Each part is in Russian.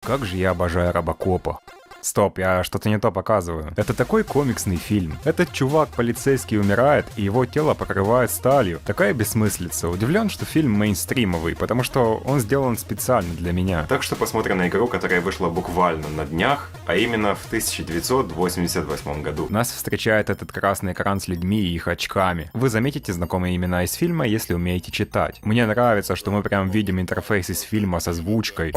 Как же я обожаю Робокопа. Стоп, я что-то не то показываю. Это такой комиксный фильм. Этот чувак полицейский умирает, и его тело покрывает сталью. Такая бессмыслица. Удивлен, что фильм мейнстримовый, потому что он сделан специально для меня. Так что посмотрим на игру, которая вышла буквально на днях, а именно в 1988 году. Нас встречает этот красный экран с людьми и их очками. Вы заметите знакомые имена из фильма, если умеете читать. Мне нравится, что мы прям видим интерфейс из фильма с озвучкой.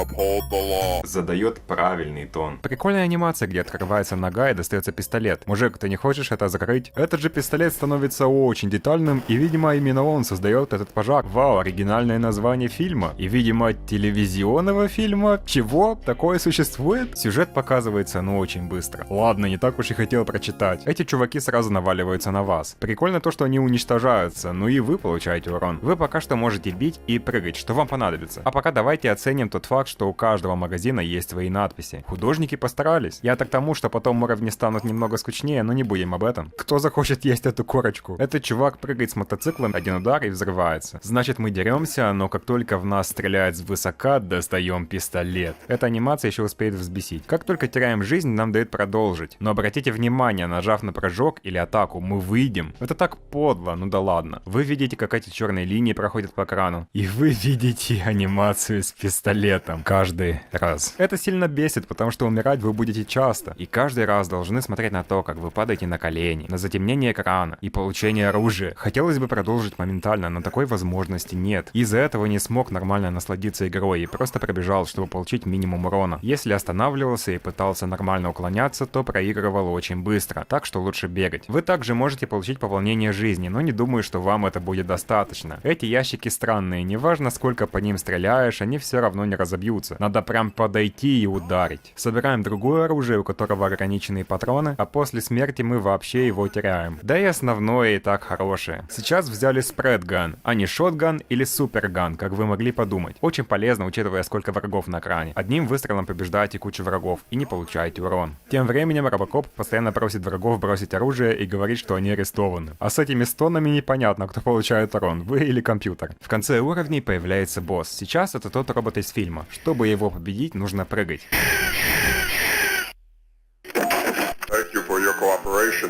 Задает правильный тон. Прикольная анимация, где открывается нога и достается пистолет. Мужик, ты не хочешь это закрыть? Этот же пистолет становится очень детальным, и, видимо, именно он создает этот пожар. Вау, оригинальное название фильма. И, видимо, телевизионного фильма? Чего? Такое существует? Сюжет показывается, ну, очень быстро. Ладно, не так уж и хотел прочитать. Эти чуваки сразу наваливаются на вас. Прикольно то, что они уничтожаются, ну и вы получаете урон. Вы пока что можете бить и прыгать, что вам понадобится. А пока давайте оценим тот факт, что у каждого магазина есть свои надписи. Художники постарались. Я так к тому, что потом уровни станут немного скучнее, но не будем об этом. Кто захочет есть эту корочку? Этот чувак прыгает с мотоциклом, один удар и взрывается. Значит, мы деремся, но как только в нас стреляет свысока, достаем пистолет. Эта анимация еще успеет взбесить. Как только теряем жизнь, нам дают продолжить. Но обратите внимание, нажав на прыжок или атаку, мы выйдем. Это так подло, ну да ладно. Вы видите, как эти черные линии проходят по экрану. И вы видите анимацию с пистолетом. Каждый раз. Это сильно бесит, потому что умирать вы будете часто, и каждый раз должны смотреть на то, как вы падаете на колени, на затемнение экрана и получение оружия. Хотелось бы продолжить моментально, но такой возможности нет. Из-за этого не смог нормально насладиться игрой и просто пробежал, чтобы получить минимум урона. Если останавливался и пытался нормально уклоняться, то проигрывал очень быстро, так что лучше бегать. Вы также можете получить пополнение жизни, но не думаю, что вам это будет достаточно. Эти ящики странные, неважно сколько по ним стреляешь, они все равно не разобьются. Надо прям подойти и ударить. Собираем другое оружие, у которого ограниченные патроны, а после смерти мы вообще его теряем. Да и основное и так хорошее. Сейчас взяли спредган, а не шотган или суперган, как вы могли подумать. Очень полезно, учитывая, сколько врагов на экране. Одним выстрелом побеждаете кучу врагов и не получаете урон. Тем временем Робокоп постоянно просит врагов бросить оружие и говорит, что они арестованы. А с этими стонами непонятно, кто получает урон, вы или компьютер. В конце уровней появляется босс. Сейчас это тот робот из фильма. Чтобы его победить, нужно прыгать.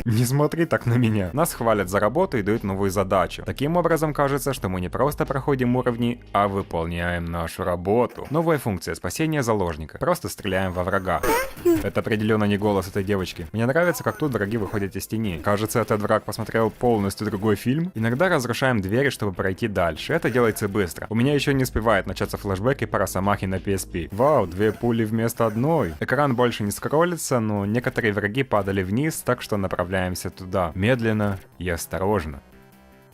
Не смотри так на меня. Нас хвалят за работу и дают новую задачу. Таким образом, кажется, что мы не просто проходим уровни, а выполняем нашу работу. Новая функция спасения заложника. Просто стреляем во врага. Это определенно не голос этой девочки. Мне нравится, как тут враги выходят из тени. Кажется, этот враг посмотрел полностью другой фильм. Иногда разрушаем двери, чтобы пройти дальше. Это делается быстро. У меня еще не успевает начаться флешбеки по Росомахе на PSP. Вау, 2 пули вместо одной. Экран больше не скроллится, но некоторые враги падали вниз, так что направляемся туда. Медленно и осторожно.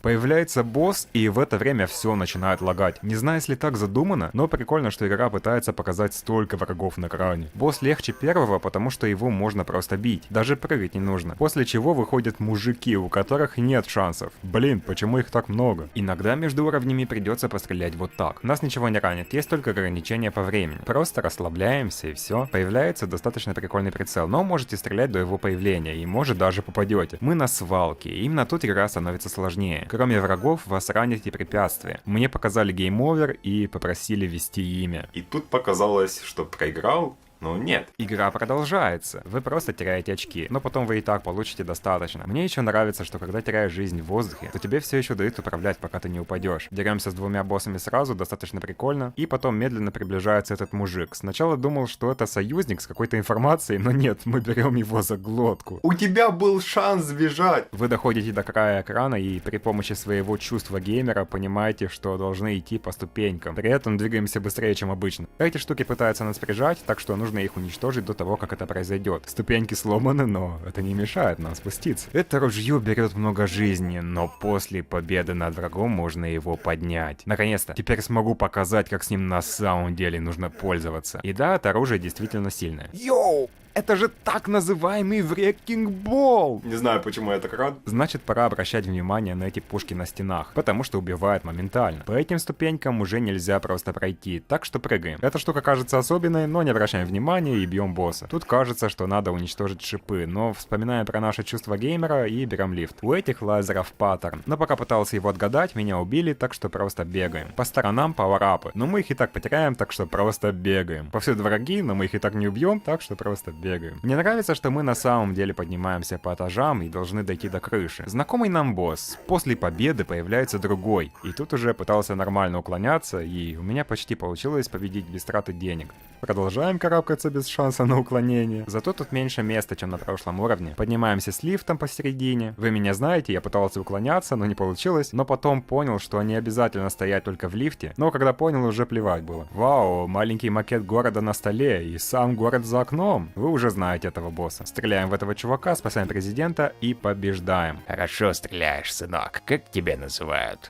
Появляется босс, и в это время все начинает лагать. Не знаю, если так задумано, но прикольно, что игра пытается показать столько врагов на экране. Босс легче первого, потому что его можно просто бить. Даже прыгать не нужно. После чего выходят мужики, у которых нет шансов. Блин, почему их так много? Иногда между уровнями придется пострелять вот так. Нас ничего не ранит, есть только ограничения по времени. Просто расслабляемся и все. Появляется достаточно прикольный прицел, но можете стрелять до его появления, и может даже попадете. Мы на свалке, и именно тут игра становится сложнее. Кроме врагов, вас ранят и препятствия. Мне показали гейм-овер и попросили ввести имя. И тут показалось, что проиграл. Но нет. Игра продолжается. Вы просто теряете очки, но потом вы и так получите достаточно. Мне еще нравится, что когда теряешь жизнь в воздухе, то тебе все еще дают управлять, пока ты не упадешь. Деремся с 2 боссами сразу, достаточно прикольно. И потом медленно приближается этот мужик. Сначала думал, что это союзник с какой-то информацией, но нет, мы берем его за глотку. У тебя был шанс сбежать! Вы доходите до края экрана и при помощи своего чувства геймера понимаете, что должны идти по ступенькам. При этом двигаемся быстрее, чем обычно. Эти штуки пытаются нас прижать, так что нужно их уничтожить до того, как это произойдет. Ступеньки сломаны, но это не мешает нам спуститься. Это ружье берет много жизни, но после победы над врагом можно его поднять. Наконец-то. Теперь смогу показать, как с ним на самом деле нужно пользоваться. И да, это оружие действительно сильное. Йоу! Это же так называемый Wrecking Ball! Не знаю, почему я так рад. Значит, пора обращать внимание на эти пушки на стенах, потому что убивают моментально. По этим ступенькам уже нельзя просто пройти, так что прыгаем. Эта штука кажется особенной, но не обращаем внимания и бьем босса. Тут кажется, что надо уничтожить шипы, но вспоминаем про наше чувство геймера и берем лифт. У этих лазеров паттерн, но пока пытался его отгадать, меня убили, так что просто бегаем. По сторонам пауэрапы, но мы их и так потеряем, так что просто бегаем. Повсюду враги, но мы их и так не убьем, так что просто бегаем. Мне нравится, что мы на самом деле поднимаемся по этажам и должны дойти до крыши. Знакомый нам босс. После победы появляется другой. И тут уже пытался нормально уклоняться, и у меня почти получилось победить без траты денег. Продолжаем карабкаться без шанса на уклонение. Зато тут меньше места, чем на прошлом уровне. Поднимаемся с лифтом посередине. Вы меня знаете, я пытался уклоняться, но не получилось. Но потом понял, что не обязательно стоять только в лифте. Но когда понял, уже плевать было. Вау, маленький макет города на столе и сам город за окном. Вы уже знаете этого босса. Стреляем в этого чувака, спасаем президента и побеждаем. Хорошо стреляешь, сынок. Как тебя называют?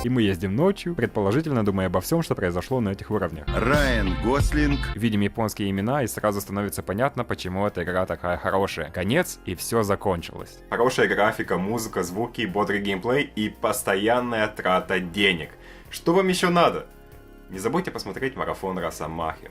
И мы ездим ночью, предположительно думая обо всем, что произошло на этих уровнях. Райан Гослинг. Видим японские имена, и сразу становится понятно, почему эта игра такая хорошая. Конец, и все закончилось. Хорошая графика, музыка, звуки, бодрый геймплей и постоянная трата денег. Что вам еще надо? Не забудьте посмотреть марафон Росомахи.